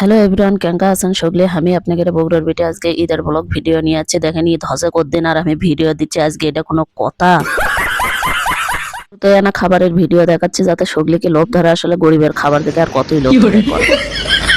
Hello everyone, কেঙ্কা আছেন সকলে। আমি আপনাদের বগুড়ার বেটে আজকে ঈদের ব্লগ ভিডিও নিয়ে যাচ্ছি। দেখেন ঈদ হসে কদিন আর আমি ভিডিও দিচ্ছি আজকে, এটা কোনো কথা? তো না খাবারের ভিডিও দেখাচ্ছি যাতে সকলেকে লোভ ধরে, আসলে গরিবের খাবার দেখে আর কতই লোভ ধরে করে।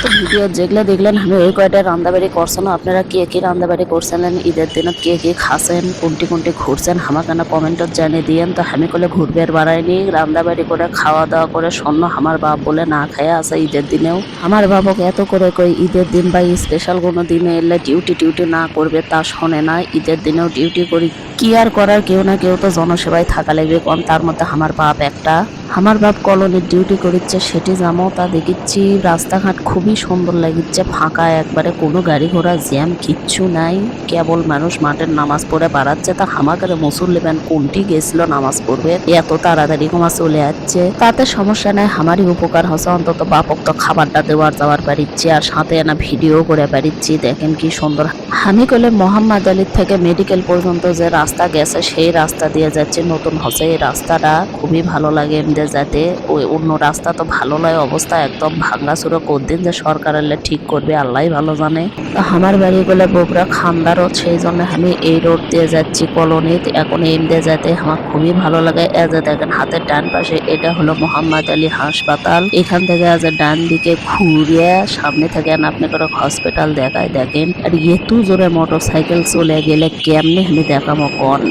তো ভিডিও যেগুলো দেখলেন আমি ওই কয়টা রান্দাবাড়ি করছেন। আপনারা কে কি রান্দাবাড়ি করছিলেন ঈদের দিনত, কে কি খাচ্ছেন, কোনটি কোনটি ঘুরছেন আমাকে না কমেন্টত জানিয়ে দিয়েন। তো আমি কলে ঘুরবে বাড়াইনি, রান্দাবাড়ি করে খাওয়া দাওয়া করে স্বর্ণ আমার বাপ বলে না খায় আছে ঈদের দিনেও। আমার বাবক এত করে কই ঈদের দিন বা স্পেশাল কোনো দিনে এলে ডিউটি না করবে তা শোনে না। ঈদের দিনেও ডিউটি করি, কি আর করার, কেউ না কেউ তো জনসেবায় থাকা লাগবে কম। তার মধ্যে আমার বাপ একটা, আমার বাপ কলোনির ডিউটি করিচ্ছে, সেটি যাবো তা দেখিচ্ছি রাস্তাঘাট খুবই সুন্দর লাগিচ্ছে, ফাঁকা একবারে, কোনো গাড়ি ঘোড়া জ্যাম কিচ্ছু নাই, কেবল মানুষ মাঠের নামাজ পড়ে বাড়াচ্ছে। তা হামাকারে মুসল্লিমান কোনটি গেছিল নামাজ পড়বে, এত তাড়াতাড়ি কমা চলে যাচ্ছে। তাতে সমস্যা নাই, আমারই উপকার হচ্ছে, অন্তত বাপক তো খাবারটা দেওয়ার যাওয়ার পারিচ্ছি আর সাথে এনা ভিডিও করে পারিচ্ছি। দেখেন কি সুন্দর। আমি কলে মোহাম্মদ আলীর থেকে মেডিকেল পর্যন্ত যে রাস্তা গেছে সেই রাস্তা দিয়ে যাচ্ছে, নতুন হচ্ছে এই রাস্তাটা, খুবই ভালো লাগে এমনি যাতে। ওই অন্য রাস্তা তো ভালো নয়, অবস্থা একদম ভাঙ্গাচুরো, কদিন যে সরকার এলে ঠিক করবে আল্লাহ ভালো জানে। তো আমার বাড়ি বলে বগুড়া খান্দারত, সেই জন্য আমি এই রোড দিয়ে যাচ্ছি কলোনিতে। এখন এম দিয়ে যেতে আমার খুবই ভালো লাগে। এ যে দেখেন হাতের ডান পাশে এটা হলো মোহাম্মদ আলী হাসপাতাল, এখান থেকে আজ ডান দিকে ঘুরিয়ে সামনে থেকে আপনি করে হসপিটাল দেখায়। দেখেন আর এতু জোরে মোটরসাইকেল চলে গেলে কেমনে আমি দেখামো কন।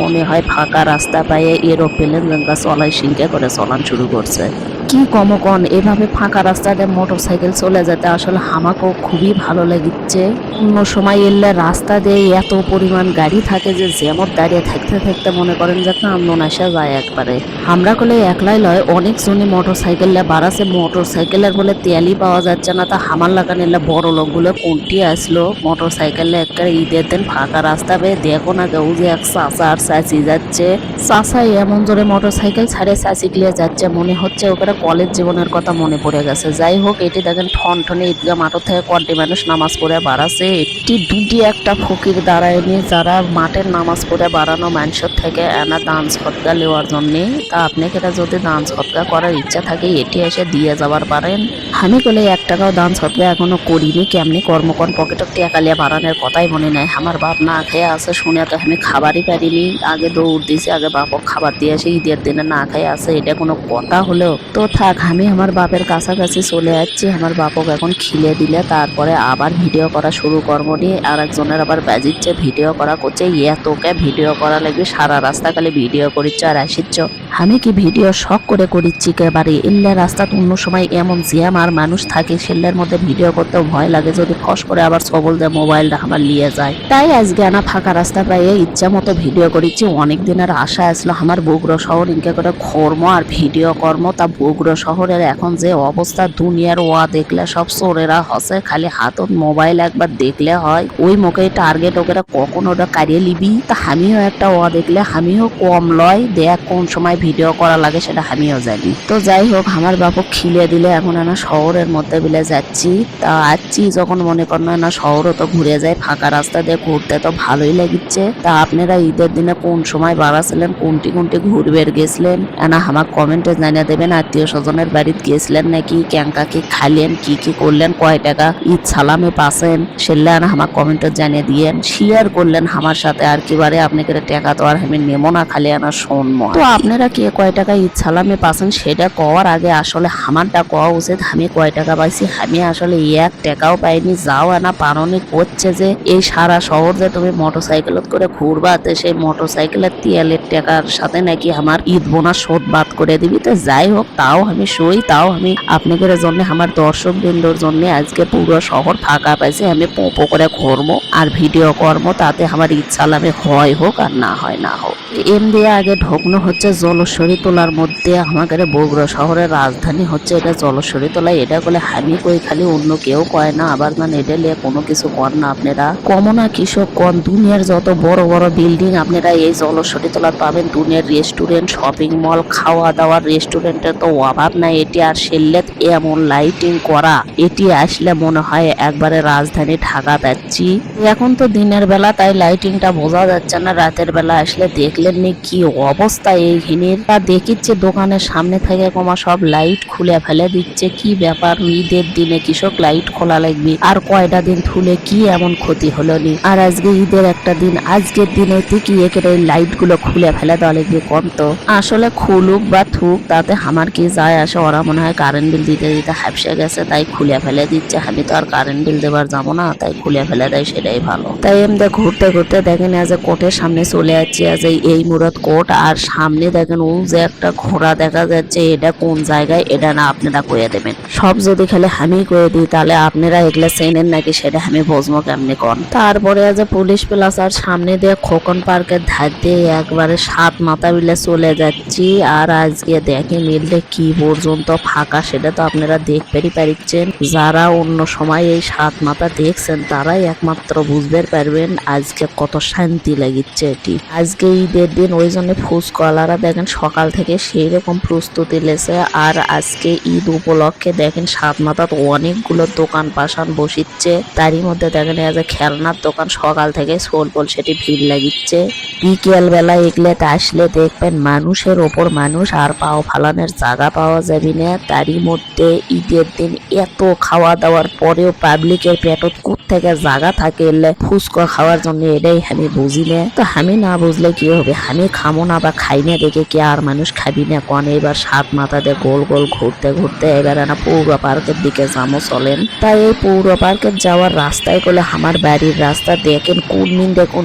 মনে হয় ফাঁকা রাস্তা পাইয়ে এরোপ্লেন যেনকা চলাই সিংকে করে চলান শুরু করছে। কি কমকন এভাবে ফাঁকা রাস্তাতে মোটরসাইকেল চলে যেতে আসলে আমাকেও খুবই ভালো লাগিচ্ছে। অন্য সময় এলে রাস্তা দিয়ে এত পরিমাণ গাড়ি থাকে যে জ্যামত দাঁড়িয়ে থাকতে থাকতে মনে করেন যে কান্দন আসা যায় একবারে। আমরা কলে একলাই লয়, অনেক জনে মোটরসাইকেল বাড়াছে, মোটরসাইকেলের বলে তেলই পাওয়া যাচ্ছে না। তা হামার লাগা নিলে বড় লোকগুলো কোনটি আসলো মোটরসাইকেলে একটা ঈদের দিন ফাঁকা রাস্তা পেয়ে। দেখো না কেউ যে এক চাচা আর চাচি যাচ্ছে, চাচাই এমন জোরে মোটরসাইকেল ছাড়ে চাচি গিয়ে যাচ্ছে, মনে হচ্ছে ওখানে কলেজ জীবনের কথা মনে পড়ে গেছে। যাই হোক, এটি দেখেন ঠনঠনে ঈদগাহ মাঠ থেকে কটি মানুষ নামাজ পড়ে বাড়াছে। এটি দুটি একটা ফকির দাঁড়ায়নি যারা মাঠের নামাজ পড়ে বাড়ানো মানুষের থেকে এনা দান সৎকা নেওয়ার জন্য। তা আপনাকে যদি দান সৎকা করার ইচ্ছা থাকে এটি এসে দিয়ে যাবার পারেন। আমি বলে 1 টাকাও দান সৎকা এখনো করিনি, কেমনি কর্মকর পকেটক টেকালিয়া বাড়ানোর কথাই মনে নাই। আমার বাপ না খেয়ে আছে শুনে তো আমি খাবারই পারিনি, আগে দৌড় দিয়েছি, আগে বাপক খাবার দিয়ে আসে, ঈদের দিনে না খেয়ে আছে, এটা কোনো কথা হলো? তো থাক, আমি আমার বাপের কাছাকাছি চলে যাচ্ছি। আমার বাপক এখন খিলে দিলে তারপরে আবার ভিডিও করা শুরু করবো নি। আর একজনের আবার বাজিচ্ছে ভিডিও করা করছে, তোকে ভিডিও করা লাগবে, সারা রাস্তা খালি ভিডিও করিচ্ছ আর আসিচ্ছ। আমি কি ভিডিও শখ করে করিচ্ছি একেবারে? এলে রাস্তা অন্য সময় এমন জ্যাম আর মানুষ থাকে, সেলের মধ্যে ভিডিও করতেও ভয় লাগে যদি ফস করে আবার সবল দেয় মোবাইলটা আমার নিয়ে যায়। তাই আজকে আনা ফাঁকা রাস্তা পাইয়ে ইচ্ছা মতো ভিডিও করিচ্ছি। অনেক দিনের আশা আসলো আমার বগুড়া শহর ইনকে করে কর্ম আর ভিডিও কর্ম। তা বগুড়া শহরের এখন যে অবস্থা, দুনিয়ার ওয়া দেখলে সব চোরেরা হসে, খালি হাতত মোবাইল একবার দেখলে হয় ওই মুখে টার্গেট ওকে কখন ওটা কারিয়ে লিবি। তা আমিও একটা ওয়া দেখলে আমিও কম লয়, দেখ কোন সময় ভিডিও করা লাগে সেটা আমিও জানি। তো যাই হোক, আমার বাপক খিলে দিলে এখন না শহরের মধ্যে বিলে যাচ্ছি। তা আসছি যখন মনে করেন না শহরও তো ঘুরে যায়, ফাঁকা রাস্তা দিয়ে ঘুরতে তো ভালোই লাগিচ্ছে। তা আপনারা ঈদের দিনে কোন সময় বাড়াছিলেন, কোনটি কোনটি ঘুরবের গেছিলেন না আমার কমেন্টে জানিয়ে দেবেন। আত্মীয় স্বজনের বাড়িতে গেছিলেন নাকি, ক্যাঙ্কা কি খাইলেন, কি কি করলেন, কয় টাকা ঈদ সালামে পাচ্ছেন সেলে না আমার কমেন্টে জানিয়ে দিয়েন, শেয়ার করলেন আমার সাথে। আর কিবারে আপনাকে টাকা তো আর আমি নেবো না, খালি আনা শুনবো। তো আপনারা কে কয় টাকা ঈদ সালামে পাচ্ছেন সেটা কওয়ার আগে আসলে আমারটা কওয়া উচিত, আমি কয় টাকা পাইছি। আমি আসলে 1 টাকাও পাইনি, যাও আনা পারনি করছে যে এই সারা শহর যে তুমি মোটরসাইকেলত করে ঘুরবাতে, সেই মোটরসাইকেলের তেলের টাকার সাথে নাকি আমার ঈদ বোনাস শোধ বাদ করে দিবি। তো যাই হোক, তাও আমি সই, তাও আমি আপনাদের জন্য আমার দর্শক বৃন্দর জন্য আজকে পুরো শহর ফাঁকা পাইছে, আমি পোপো করে ঘুরবো আর ভিডিও করবো, তাতে আমার ঈদ সালামে হয় হোক আর না হয় না হোক। এম দিয়ে আগে ঢোকনো হচ্ছে জলশ্বরী তোলার মধ্যে। আমাদের বগুড়া শহরের রাজধানী হচ্ছে এটা জলশ্বরী তোলা। এটা বলে আমি কই, খালি অন্য কেউ কয় না, আবার মানে এটা নিয়ে কোনো কিছু কর না আপনারা, কমনা কৃষক কন। দুনিয়ার যত বড় বড় বিল্ডিং আপনারা এই জলশ্বরী তোলা পাবেন। দুনিয়ার রেস্টুরেন্ট, শপিং মল, খাওয়া দাওয়ার রেস্টুরেন্টের তো অভাব নাই। এটি আর সেললেত এমন লাইটিং করা, এটি আসলে মনে হয় একবারে রাজধানী ঢাকা পাচ্ছি। এখন তো দিনের বেলা তাই লাইটিংটা বোঝা যাচ্ছে না, রাতের বেলা আসলে দেখলেন নি কি অবস্থা এই হিনির। তা দেখিচ্ছে দোকানের সামনে থেকে কমা সব লাইট খুলে ফেলে দিচ্ছে, কি ব্যাপার, ঈদের দিনে কৃষক লাইট খোলা লাগবে আর কয়টা দিন থুলে কি এমন ক্ষতি হলো নি। আর আজকে ঈদের একটা দিন, আজকের দিনে কি একের এই লাইট গুলো খুলে ফেলে দেওয়া লাগবে কম তো। আসলে খুলুক বা থুক তাতে আমার কি যায় আসে, ওরা মনে হয় কারেন্ট বিল দিতে দিতে হাফসে গেছে তাই খুলে ফেলে দিচ্ছে। আমি তো আর কারেন্ট বিল দেবার যাবো না, তাই খুলে ফেলে দেয়, সেটাই ভালো। তাই এমনি ঘুরতে ঘুরতে দেখেন আজ কোর্টের সামনে চলে যাচ্ছি। আজ এই মুরাদ কোর্ট, আর সামনে দেখেন ও যে একটা ঘোড়া দেখা যাচ্ছে, এটা কোন জায়গায় এটা না আপনারা কয়ে দেবেন। সব যদি খালি আমি কয়ে দিই তাহলে আপনারা এগুলা চেনেন নাকি সেটা আমি বুঝবো কেমনি কোন। তারপরে আজ পুলিশ প্লাস আর সামনে দিয়ে খোকন পার্কের ধার দিয়ে একবারে 7 মাথা বিলে চলে যাচ্ছি। আর আজকে দেখে মিললে কি পর্যন্ত ফাঁকা সেটা তো আপনারা দেখতেই পারিচ্ছেন। যারা অন্য সময় এই 7 মাথা দেখছেন তারাই একমাত্র বুঝতে পারবেন আজকে কত শান্তি লাগিচ্ছে এটি। আজকে ঈদের দিন, ওই জন্য ফুচকাওয়ালারা দেখেন সকাল থেকে সেই রকম প্রস্তুতি লেছে। আর আজকে ঈদ উপলক্ষে দেখেন 7 মাথাত অনেকগুলো দোকান পাশান বসিচ্ছে। তারই মধ্যে দেখেন আজ খেলনার দোকান সকাল থেকে সোলপোল সেটি ভিড় লাগিচ্ছে। বিকেল বেলা এগুলোতে আসলে দেখবেন মানুষের ওপর মানুষ, আর পাও ফালানোর জায়গা পাওয়া যাবে না। তারই মধ্যে ঈদের দিন এত খাওয়া দাওয়ার পরেও পাবলিকের পেটত থেকে জায়গা থাকে ফুচকা খাওয়ার জন্য, এটাই আমি বুঝি না। তো আমি না বুঝলে কি হবে, আমি খামো না বা খাই না দেখে কি আর মানুষ খাবি না কোন। এবার 7 মাথা দিয়ে গোল গোল ঘুরতে ঘুরতে এবার না পৌর পার্কের দিকে যাবো চলেন। তাই এই পৌর পার্কের যাওয়ার রাস্তায় করলে আমার বাড়ির রাস্তা দেখেন কোন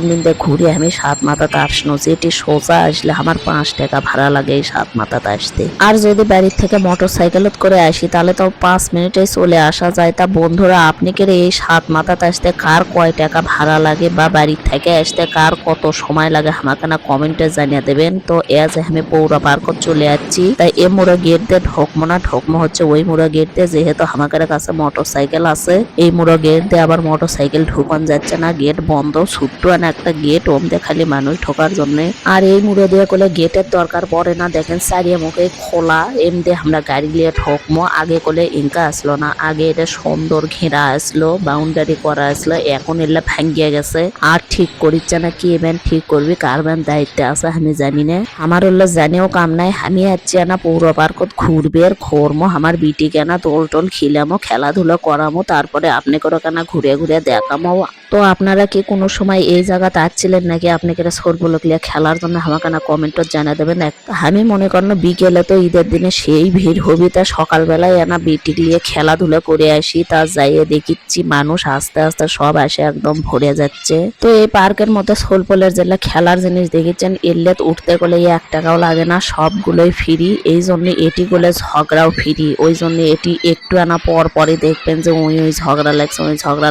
মিন্দে ঘুরে আমি 7 মাথাতে আসনো। যেটি সোজা আসলে আমার 5 টাকা ভাড়া লাগে এই 7 মাথাতে আসতে। আর যদি বাড়ির থেকে মোটর সাইকেলত করে আসি তাহলে তো 5 মিনিটে চলে আসা যায়। তা বন্ধুরা আপনি কে এই 7 মাথাতে আসতে কার কয় টাকা ভাড়া লাগে বা বাড়ির থেকে আসতে কার কত সময় লাগে আমাকে না কমেন্টে জানিয়ে দেবেন। তো এজ আমি পৌর পার্কত চলে যাচ্ছি। তাই এ মোড়া গেট দিয়ে ঢোকমো হচ্ছে ওই মোড়া গেট দিয়ে, যেহেতু আমাদের কাছে মোটর সাইকেল আছে। এই মোড়া গেট দিয়ে আবার মোটর সাইকেল ঢুকান যাচ্ছে না, গেট বন্ধ। ছোট্ট একটা গেট ওমদে খালি মানুষ ঢোকার জন্য। আর এই মোড়া দিয়ে করলে গেটের দরকার পড়ে না, দেখেন চারিয়ে মুখে খোলা। এমনি আমরা গাড়ি নিয়ে ঢোকমো। আগে করলে ইনকা আসলো না, আগে এটা সুন্দর ঘেরা আসলো, বাউন্ডারি করা আসলো। এখন এলে ভাঙ্গিয়ে গেছে আর ঠিক করিচ্ছে না। কি এবেন ঠিক করবি, কার বেন দায়িত্বে আছে আমি জানি না। আমার হলো জানিও কাম নাই। আমি যাচ্ছি না পৌর পার্কত ঘুরবে আর ঘুরমো, আমার বিটি কেনা দোল টোল খিলামো, খেলাধুলা করামো, তারপরে আপনি করে কেনা ঘুরে ঘুরে দেখামো। তো আপনারা কি কোনো সময় এই জায়গাতে আসছিলেন নাকি আপনাকে সরবলো খেলার জন্য আমাকে না কমেন্টত জানা দেবেন। আমি মনে করেন বিকেলে তো ঈদের দিনে সেই ভিড় হবি, তা সকালবেলায় এনা বিটি নিয়ে খেলাধুলা করে আসি। তা যাইয়ে দেখিচ্ছি মানুষ আস্তে আস্তে সব আসে একদম ভরে যাচ্ছে। তো এই পার্কের মধ্যে সোলপোলের যেগুলা খেলার জিনিস দেখেছেন এলে উঠতে গেলে 1 টাকাও লাগে না, সবগুলোই ফ্রি। এই জন্য এটি গেলে ঝগড়াও ফ্রি, ওই জন্য এটি একটু আনা পরে দেখবেন যে ওই ঝগড়া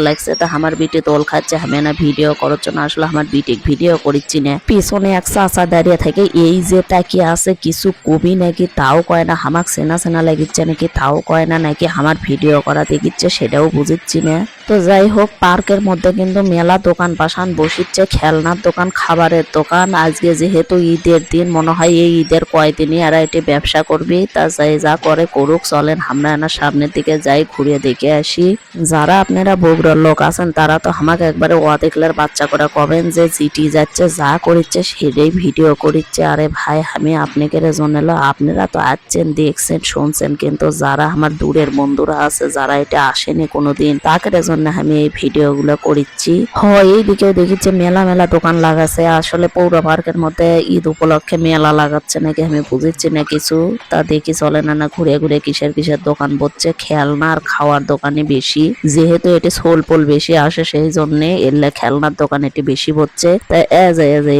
লাগছে। তা আমার বিটি দোল খাচ্ছে, আমি না ভিডিও করার জন্য আসলে আমার বিটি ভিডিও করিচ্ছি না। পিছনে এক চাচা দাঁড়িয়ে থাকে, এই যে তাকিয়ে আছে কিছু কবি নাকি তাও কয় না, আমাকে চেনা লাগিচ্ছে নাকি তাও কয় না, নাকি আমার ভিডিও করা দেখিচ্ছে সেটাও বুঝিচ্ছি না। তো যাই হোক পার্কের মধ্যে কিন্তু মেলা দোকান পাশান বসিচ্ছে, খেলনার দোকান, খাবারের দোকান। আজকে যেহেতু ঈদের দিন, মনে হয় এই ঈদের কয়দিনই এরা এটি ব্যবসা করবে। তা যাই যা করে করুক, চলেন আমরা না সামনের দিকে যাই, ঘুরে দেখে আসি। যারা আপনারা বগুড়ার লোক আছেন তারা তো আমাকে একবারে দেখলের বাচ্চা করে কবেন যে জিটি যাচ্ছে যা করিচ্ছে সেটাই ভিডিও করিচ্ছে। আরে ভাই আমি আপনাকে জন্য আপনারা তো আসছেন দেখছেন শুনছেন, কিন্তু যারা আমার দূরের বন্ধুরা আছে যারা এটা আসেনি কোনোদিন তাকে জন্য আমি এই ভিডিও গুলো করিচ্ছি। হয় এইদিকেও দেখিচ্ছে মেলা দোকান লাগাচ্ছে। আসলে পৌর পার্কের মধ্যে ঈদ উপলক্ষে মেলা লাগাচ্ছে নাকি আমি বুঝিচ্ছি না কিছু। তা দেখি চলে না ঘুরে ঘুরে কিসের দোকান বসছে, খেলনা আর খাওয়ার দোকানে বেশি। যেহেতু এটি সোলপোল বেশি আসে সেই জন্য এলে খেলনার দোকান এটি বেশি বসছে। তাই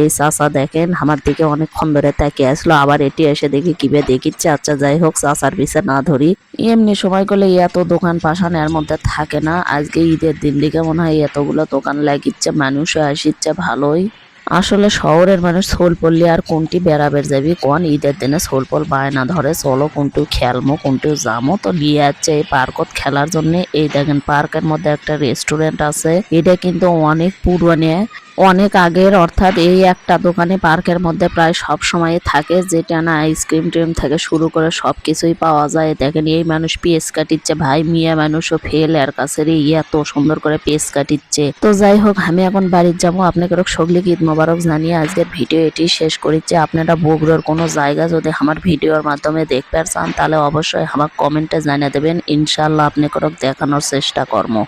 এই চাচা দেখেন আমার দিকে অনেকক্ষণ ধরে তাকিয়ে আসলো, আবার এটি এসে দেখি কিভাবে দেখিচ্ছে। আচ্ছা যাই হোক চাচার পিছে না ধরি, এমনি সময় করলে এত দোকান পাশান এর মধ্যে থাকে না। আজকে ঈদের দিন দিকে মনে হয় এতগুলো দোকান লাগিচ্ছে, মানুষও আসিচ্ছে ভালোই। আসলে শহরের মানুষ সোলপল্লি আর কোনটি বেড়াবের যাবি কোন, ঈদের দিনে সোলপল বায়না ধরে চলো কোনটু খেলমো কোনটু যামো, তো নিয়ে যাচ্ছে এই পার্কত খেলার জন্য। এই দেখেন পার্কের মধ্যে একটা রেস্টুরেন্ট আছে, এটা কিন্তু অনেক পুরনো। অনেক আগের, অর্থাৎ এই একটা দোকানে পার্কের মধ্যে প্রায় সব সময় থাকে, যেটা না আইসক্রিম টিম থেকে শুরু করে সব কিছুই পাওয়া যায়। দেখেন এই মানুষ পেস কাটিচ্ছে, ভাই মিয়া মানুষও ফেল এর কাছে রে, এত সুন্দর করে পেস কাটিচ্ছে। তো যাই হোক, আমি এখন বাড়ির যাবো। আপনাকে সগলিক ঈদ মোবারক জানিয়ে আজকের ভিডিও এটি শেষ করেছি। আপনারা বগুড়ার কোনো জায়গা যদি আমার ভিডিওর মাধ্যমে দেখতে চান তাহলে অবশ্যই আমার কমেন্টে জানিয়ে দেবেন, ইনশাল্লাহ আপনাকে দেখানোর চেষ্টা করবো।